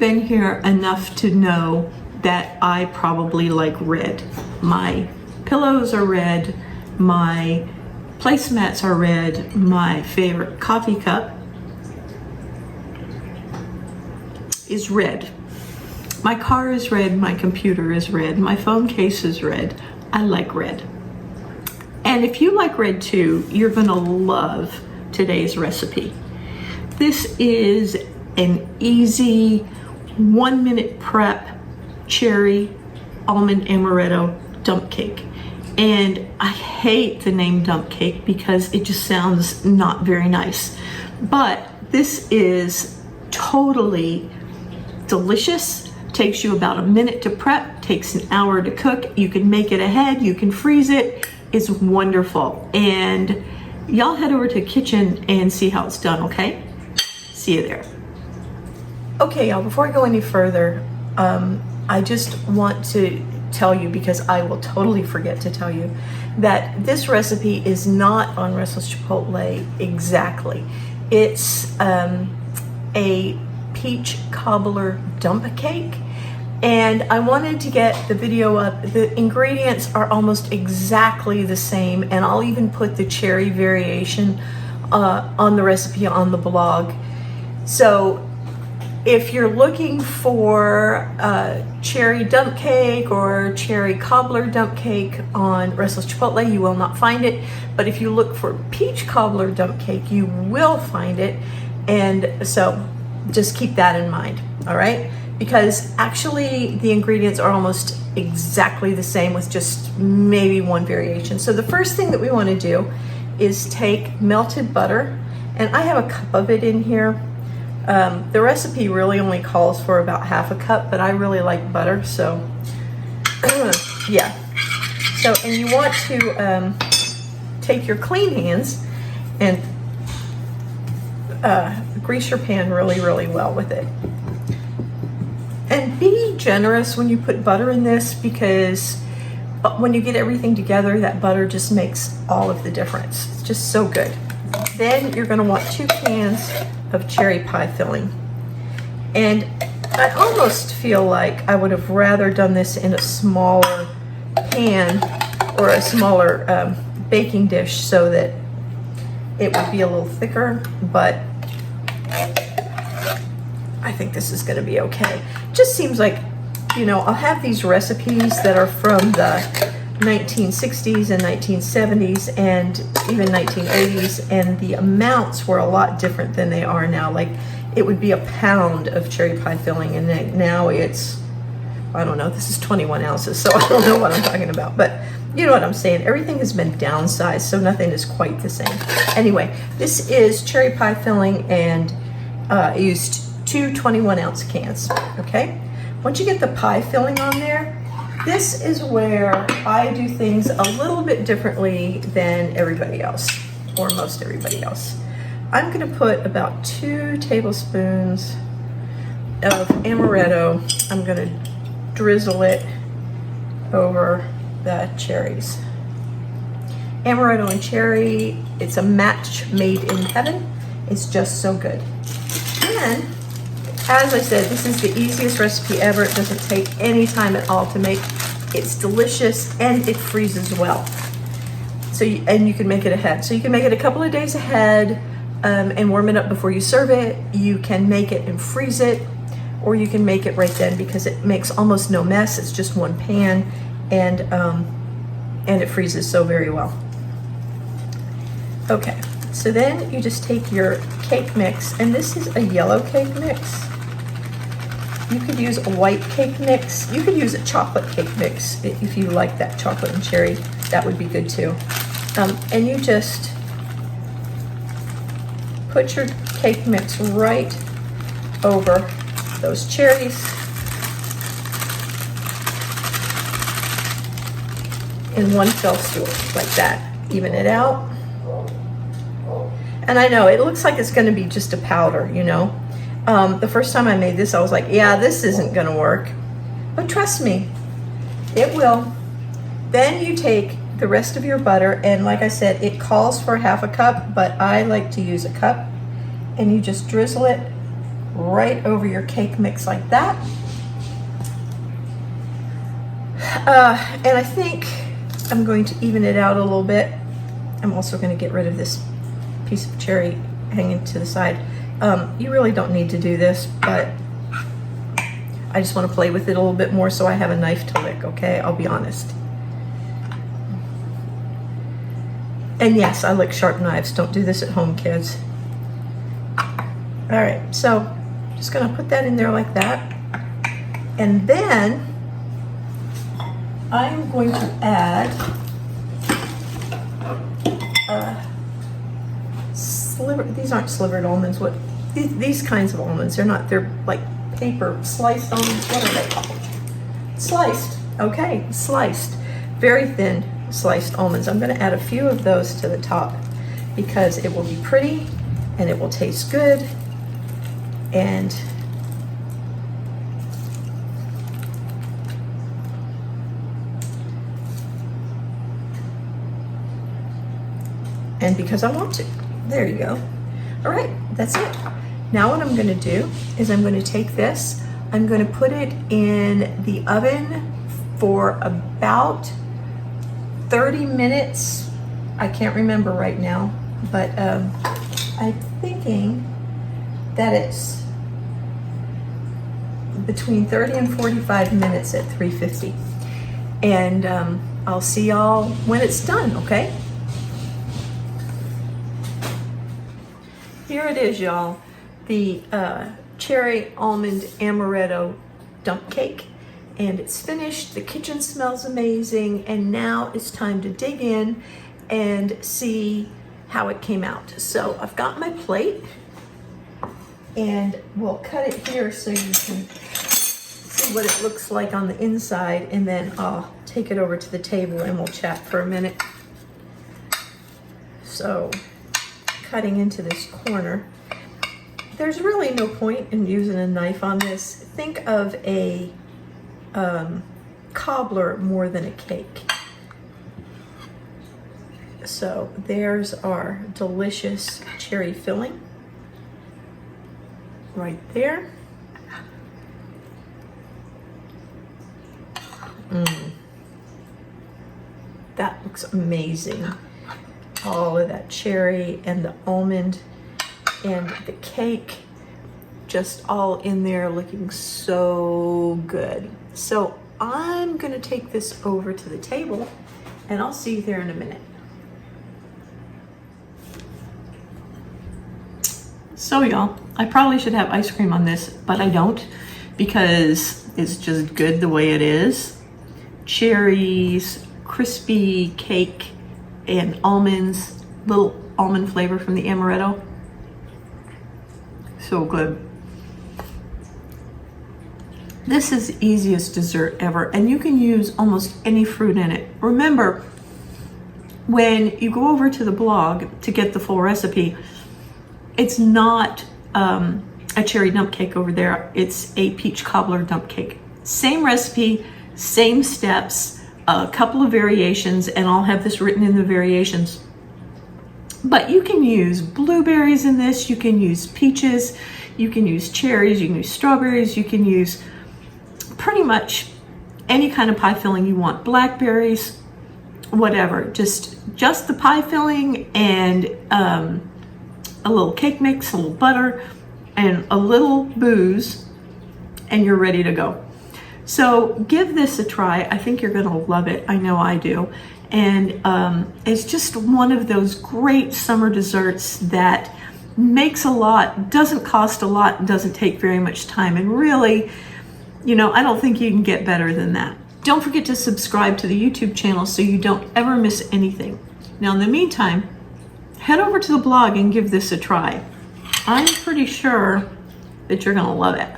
been here enough to know that I probably like red. My pillows are red, my placemats are red, my favorite coffee cup is red. My car is red, my computer is red, my phone case is red. I like red. And if you like red too, you're gonna love today's recipe. This is an easy 1-minute prep cherry almond amaretto dump cake. And I hate the name dump cake because it just sounds not very nice. But this is totally delicious. Takes you about a minute to prep, takes an hour to cook. You can make it ahead, you can freeze it. It's wonderful. And y'all head over to the kitchen and see how it's done, okay? See you there. Okay, y'all, before I go any further, I just want to tell you, because I will totally forget to tell you, that this recipe is not on Restless Chipotle exactly. It's a peach cobbler dump cake, and I wanted to get the video up. The ingredients are almost exactly the same, and I'll even put the cherry variation on the recipe on the blog. So if you're looking for cherry dump cake or cherry cobbler dump cake on Restless Chipotle, you will not find it. But if you look for peach cobbler dump cake, you will find it. And so just keep that in mind, all right? Because actually the ingredients are almost exactly the same with just maybe one variation. So the first thing that we want to do is take melted butter, and I have a cup of it in here. The recipe really only calls for about half a cup, but I really like butter, so yeah. So, and you want to take your clean hands and grease your pan really well with it. And be generous when you put butter in this, because when you get everything together, that butter just makes all of the difference. It's just so good. Then you're going to want 2 cans of cherry pie filling. And I almost feel like I would have rather done this in a smaller pan or a smaller baking dish so that it would be a little thicker, but I think this is going to be okay. Just seems like, you know, I'll have these recipes that are from the 1960s and 1970s and even 1980s, and the amounts were a lot different than they are now. Like, it would be a pound of cherry pie filling, and now it's, I don't know, this is 21 ounces, so I don't know what I'm talking about, but you know what I'm saying. Everything has been downsized, so nothing is quite the same. Anyway, this is cherry pie filling, and I used 2 21-ounce cans, okay? Once you get the pie filling on there, this is where I do things a little bit differently than everybody else, or most everybody else. I'm gonna put about 2 tablespoons of amaretto. I'm gonna drizzle it over the cherries. Amaretto and cherry, it's a match made in heaven. It's just so good. And as I said, this is the easiest recipe ever. It doesn't take any time at all to make. It's delicious, and it freezes well. So, and you can make it ahead. So you can make it a couple of days ahead and warm it up before you serve it. You can make it and freeze it, or you can make it right then, because it makes almost no mess. It's just one pan, and it freezes so very well. Okay, so then you just take your cake mix, and this is a yellow cake mix. You could use a white cake mix. You could use a chocolate cake mix if you like that chocolate and cherry. That would be good too. And you just put your cake mix right over those cherries. In one fell swoop, like that. Even it out. And I know it looks like it's going to be just a powder, you know. The first time I made this, I was like, yeah, this isn't gonna work. But trust me, it will. Then you take the rest of your butter, and like I said, it calls for half a cup, but I like to use a cup, and you just drizzle it right over your cake mix like that. And I think I'm going to even it out a little bit. I'm also going to get rid of this piece of cherry hanging to the side. You really don't need to do this, but I just want to play with it a little bit more so I have a knife to lick, okay? I'll be honest. And yes, I lick sharp knives. Don't do this at home, kids. All right, so just gonna put that in there like that. And then I'm going to add these aren't slivered almonds. What these kinds of almonds? They're like paper sliced almonds. What are they called? Sliced. Okay, sliced. Very thin sliced almonds. I'm going to add a few of those to the top because it will be pretty and it will taste good. And because I want to. There you go. All right, that's it. Now what I'm going to do is I'm going to take this, I'm going to put it in the oven for about 30 minutes. I can't remember right now, but I'm thinking that it's between 30 and 45 minutes at 350. And I'll see y'all when it's done, okay? Here it is, y'all. The cherry almond amaretto dump cake. And it's finished. The kitchen smells amazing. And now it's time to dig in and see how it came out. So I've got my plate. And we'll cut it here so you can see what it looks like on the inside. And then I'll take it over to the table and we'll chat for a minute. So cutting into this corner. There's really no point in using a knife on this. Think of a cobbler more than a cake. So there's our delicious cherry filling right there. That looks amazing. All of that cherry and the almond and the cake just all in there looking so good. So I'm gonna take this over to the table and I'll see you there in a minute. So y'all, I probably should have ice cream on this, but I don't because it's just good the way it is. Cherries, crispy cake, and almonds, little almond flavor from the amaretto. So good. This is the easiest dessert ever, and you can use almost any fruit in it. Remember, when you go over to the blog to get the full recipe, it's not a cherry dump cake over there. It's a peach cobbler dump cake. Same recipe, same steps, a couple of variations, and I'll have this written in the variations. But you can use blueberries in this, you can use peaches, you can use cherries, you can use strawberries, you can use pretty much any kind of pie filling you want. Blackberries, whatever. Just the pie filling and a little cake mix, a little butter, and a little booze, and you're ready to go. So give this a try. I think you're gonna love it. I know I do. And it's just one of those great summer desserts that makes a lot, doesn't cost a lot, doesn't take very much time. And really, you know, I don't think you can get better than that. Don't forget to subscribe to the YouTube channel so you don't ever miss anything. Now, in the meantime, head over to the blog and give this a try. I'm pretty sure that you're gonna love it.